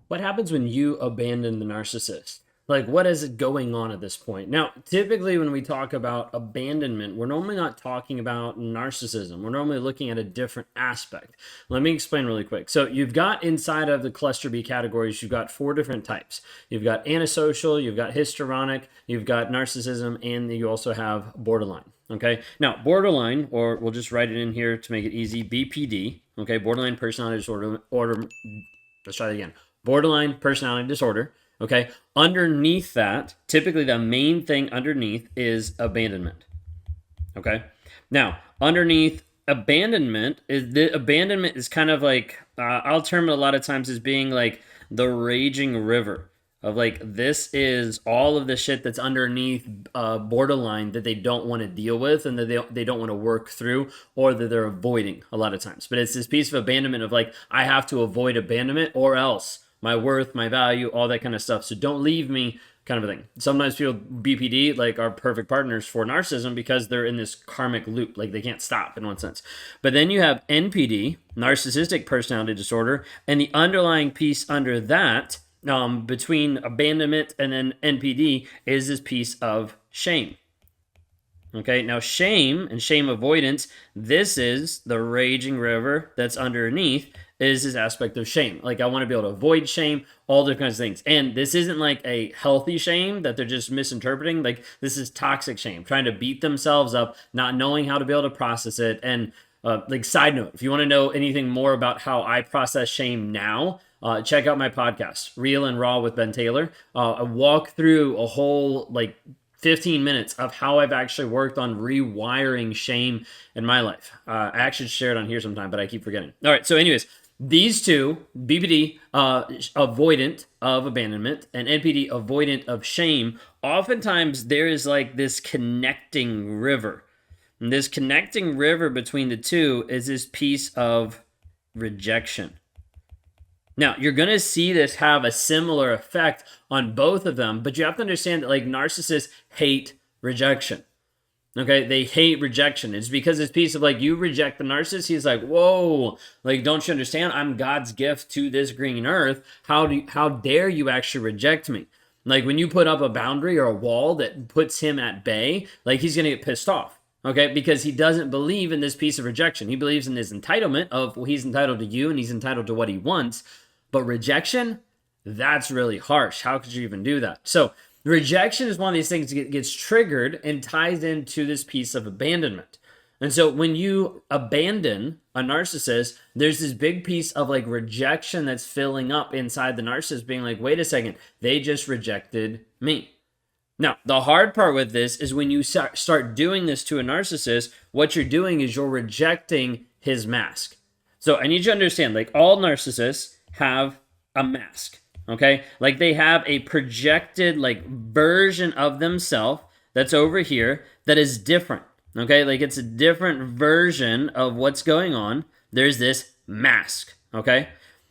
What happens when you abandon the narcissist? Like, what is going on at this point? Now, typically, when we talk about abandonment, we're normally not talking about narcissism. We're normally looking at a different aspect. Let me explain really quick. So, you've got inside of the cluster B categories, you've got four different types. You've got antisocial, you've got histrionic, you've got narcissism, and you also have borderline. Okay. Now, borderline, or we'll just write it in here to make it easy, BPD. Okay. Borderline personality disorder. Let's try it again. Borderline personality disorder. Okay. Underneath that, typically the main thing underneath is abandonment. Okay. Now, underneath abandonment is kind of like I'll term it a lot of times as being like the raging river of like this is all of the shit that's underneath borderline that they don't want to deal with and that they don't want to work through or that they're avoiding a lot of times. But it's this piece of abandonment of like I have to avoid abandonment or else my worth, my value, all that kind of stuff. So don't leave me, kind of a thing. Sometimes people BPD like are perfect partners for narcissism because they're in this karmic loop, like they can't stop in one sense. But then you have NPD, narcissistic personality disorder, and the underlying piece under that, between abandonment and then NPD, is this piece of shame. Okay, now shame and shame avoidance, this is the raging river that's underneath, is this aspect of shame. Like I want to be able to avoid shame, all different kinds of things. And this isn't like a healthy shame that they're just misinterpreting. Like this is toxic shame, trying to beat themselves up, not knowing how to be able to process it. And like side note, if you want to know anything more about how I process shame now, check out my podcast, Real and Raw with Ben Taylor. I walk through a whole like 15 minutes of how I've actually worked on rewiring shame in my life. I actually share it on here sometime, but I keep forgetting. All right, so anyways, these two, BPD, avoidant of abandonment, and NPD, avoidant of shame, oftentimes there is like this connecting river. And this connecting river between the two is this piece of rejection. Now, you're going to see this have a similar effect on both of them, but you have to understand that like narcissists hate rejection. Okay, they hate rejection. It's because this piece of like you reject the narcissist, he's like, whoa, like don't you understand? I'm God's gift to this green earth. How dare you actually reject me? Like when you put up a boundary or a wall that puts him at bay, like he's gonna get pissed off. Okay, because he doesn't believe in this piece of rejection. He believes in his entitlement of well, he's entitled to you and he's entitled to what he wants. But rejection, that's really harsh. How could you even do that? So rejection is one of these things that gets triggered and ties into this piece of abandonment. And so when you abandon a narcissist, there's this big piece of like rejection that's filling up inside the narcissist being like, wait a second, they just rejected me. Now, the hard part with this is when you start doing this to a narcissist, what you're doing is you're rejecting his mask. So I need you to understand, like all narcissists have a mask. Okay, like they have a projected like version of themselves that's over here that is different. Okay, like it's a different version of what's going on. There's this mask. Okay,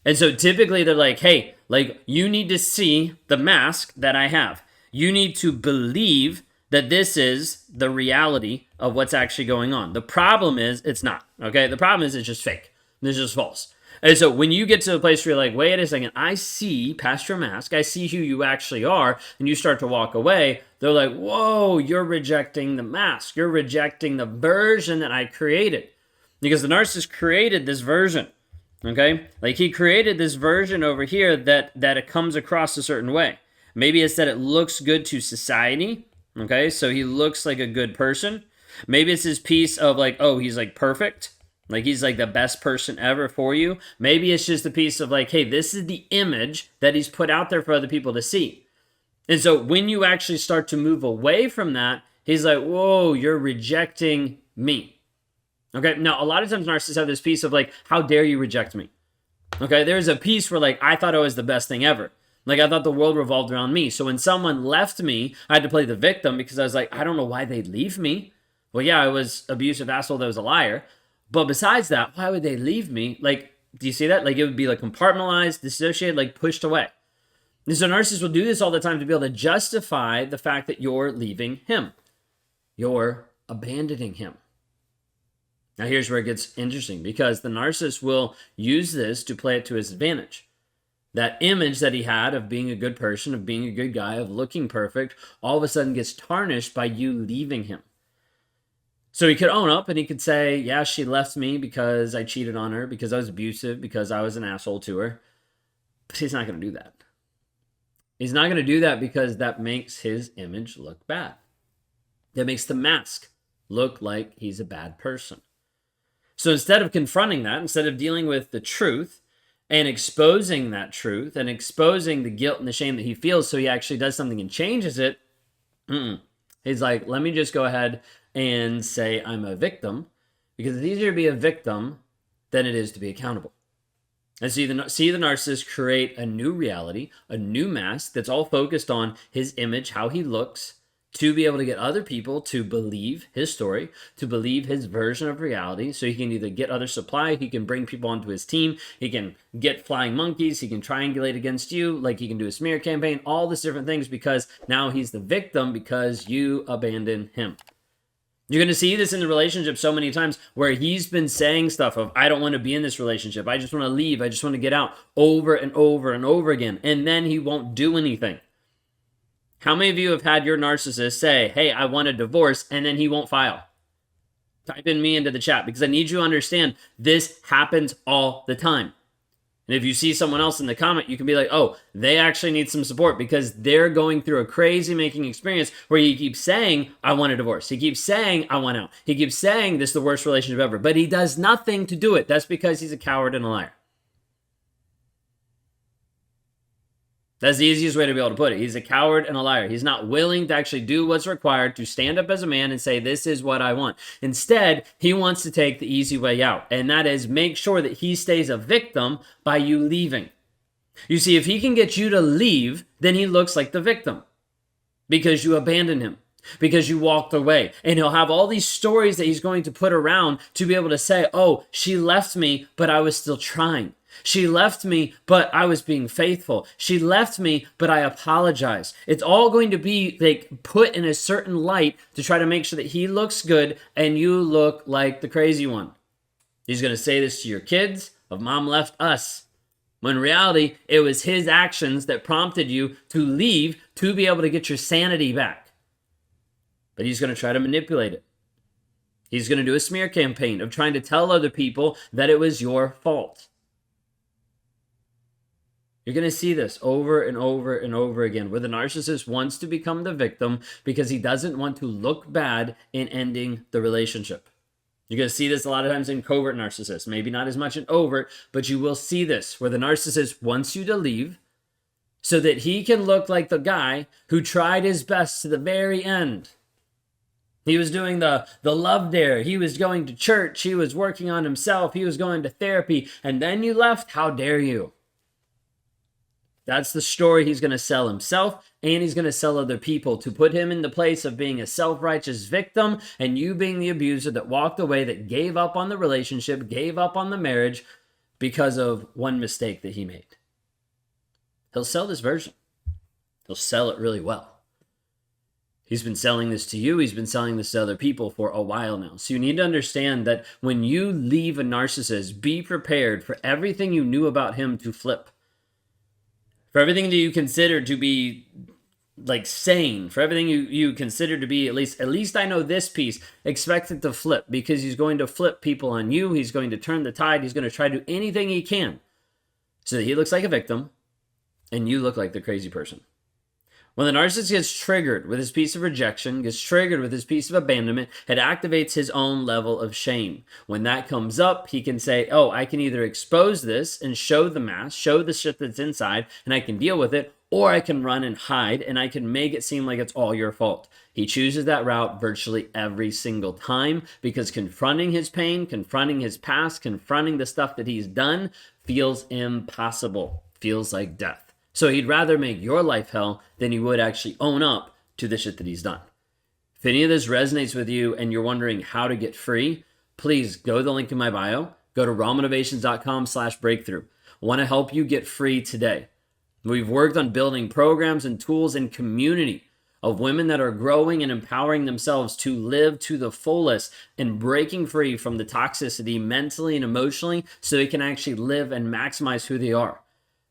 and so typically they're like, hey, like you need to see the mask that I have. You need to believe that this is the reality of what's actually going on. The problem is it's not. Okay, the problem is it's just fake. It's just false. And so when you get to a place where you're like, wait a second, I see past your mask, I see who you actually are, and you start to walk away, they're like, whoa, you're rejecting the mask. You're rejecting the version that I created. Because the narcissist created this version, okay? Like he created this version over here that it comes across a certain way. Maybe it's that it looks good to society, okay? So he looks like a good person. Maybe it's this piece of like, oh, he's like perfect. Like he's like the best person ever for you. Maybe it's just a piece of like, hey, this is the image that he's put out there for other people to see. And so when you actually start to move away from that, he's like, whoa, you're rejecting me. Okay, now a lot of times narcissists have this piece of like, how dare you reject me? Okay, there's a piece where like, I thought I was the best thing ever. Like I thought the world revolved around me. So when someone left me, I had to play the victim because I was like, I don't know why they'd leave me. Well, yeah, I was abusive asshole that was a liar. But besides that, why would they leave me? Like, do you see that? Like, it would be like compartmentalized, dissociated, like pushed away. And so narcissists will do this all the time to be able to justify the fact that you're leaving him. You're abandoning him. Now, here's where it gets interesting because the narcissist will use this to play it to his advantage. That image that he had of being a good person, of being a good guy, of looking perfect, all of a sudden gets tarnished by you leaving him. So he could own up and he could say, yeah, she left me because I cheated on her, because I was abusive, because I was an asshole to her. But he's not going to do that. He's not going to do that because that makes his image look bad. That makes the mask look like he's a bad person. So instead of confronting that, instead of dealing with the truth and exposing that truth and exposing the guilt and the shame that he feels so he actually does something and changes it, he's like, let me just go ahead and say I'm a victim, because it's easier to be a victim than it is to be accountable. And see the narcissist create a new reality, a new mask that's all focused on his image, how he looks, to be able to get other people to believe his story, to believe his version of reality. So he can either get other supply, he can bring people onto his team, he can get flying monkeys, he can triangulate against you, like he can do a smear campaign, all these different things, because now he's the victim because you abandoned him. You're going to see this in the relationship so many times where he's been saying stuff of, I don't want to be in this relationship, I just want to leave, I just want to get out, over and over and over again, and then he won't do anything. How many of you have had your narcissist say, hey, I want a divorce, and then he won't file? Type in me into the chat, because I need you to understand this happens all the time. And if you see someone else in the comment, you can be like, oh, they actually need some support because they're going through a crazy making experience where he keeps saying, I want a divorce. He keeps saying, I want out. He keeps saying this is the worst relationship ever, but he does nothing to do it. That's because he's a coward and a liar. That's the easiest way to be able to put it. He's a coward and a liar. He's not willing to actually do what's required to stand up as a man and say, this is what I want. Instead, he wants to take the easy way out, and that is make sure that he stays a victim by you leaving. You see, if he can get you to leave, then he looks like the victim because you abandoned him, because you walked away. And he'll have all these stories that he's going to put around to be able to say, oh, she left me, but I was still trying. She left me, but I was being faithful. She left me, but I apologized. It's all going to be like put in a certain light to try to make sure that he looks good and you look like the crazy one. He's going to say this to your kids of mom left us. When in reality, it was his actions that prompted you to leave to be able to get your sanity back. But he's going to try to manipulate it. He's going to do a smear campaign of trying to tell other people that it was your fault. You're going to see this over and over and over again, where the narcissist wants to become the victim because he doesn't want to look bad in ending the relationship. You're going to see this a lot of times in covert narcissists, maybe not as much in overt, but you will see this where the narcissist wants you to leave so that he can look like the guy who tried his best to the very end. He was doing the love dare. He was going to church. He was working on himself. He was going to therapy. And then you left. How dare you? That's the story he's going to sell himself, and he's going to sell other people to put him in the place of being a self-righteous victim and you being the abuser that walked away, that gave up on the relationship, gave up on the marriage because of one mistake that he made. He'll sell this version. He'll sell it really well. He's been selling this to you. He's been selling this to other people for a while now. So you need to understand that when you leave a narcissist, be prepared for everything you knew about him to flip. For everything that you consider to be like sane, for everything you consider to be at least I know this piece, expect it to flip, because he's going to flip people on you. He's going to turn the tide. He's going to try to do anything he can so that he looks like a victim and you look like the crazy person. When the narcissist gets triggered with his piece of rejection, gets triggered with his piece of abandonment, it activates his own level of shame. When that comes up, he can say, oh, I can either expose this and show the mask, show the shit that's inside, and I can deal with it, or I can run and hide, and I can make it seem like it's all your fault. He chooses that route virtually every single time because confronting his pain, confronting his past, confronting the stuff that he's done feels impossible, feels like death. So he'd rather make your life hell than he would actually own up to the shit that he's done. If any of this resonates with you and you're wondering how to get free, please go to the link in my bio, go to rawmotivations.com/breakthrough. I want to help you get free today. We've worked on building programs and tools and community of women that are growing and empowering themselves to live to the fullest and breaking free from the toxicity mentally and emotionally so they can actually live and maximize who they are.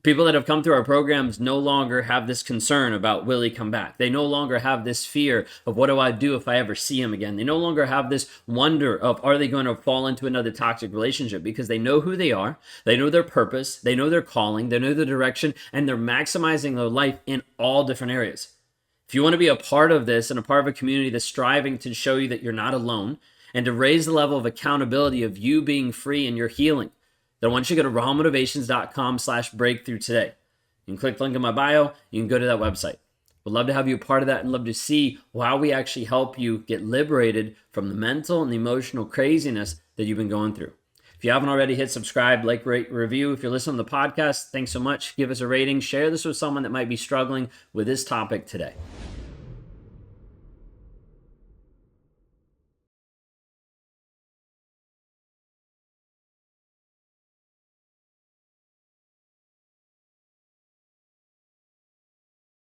People that have come through our programs no longer have this concern about will he come back. They no longer have this fear of what do I do if I ever see him again. They no longer have this wonder of are they going to fall into another toxic relationship, because they know who they are, they know their purpose, they know their calling, they know their direction, and they're maximizing their life in all different areas. If you want to be a part of this and a part of a community that's striving to show you that you're not alone and to raise the level of accountability of you being free and your healing, then once you go to rawmotivations.com/breakthrough today, you can click the link in my bio, you can go to that website. We'd love to have you a part of that and love to see how we actually help you get liberated from the mental and the emotional craziness that you've been going through. If you haven't already, hit subscribe, like, rate, review. If you're listening to the podcast, thanks so much. Give us a rating. Share this with someone that might be struggling with this topic today.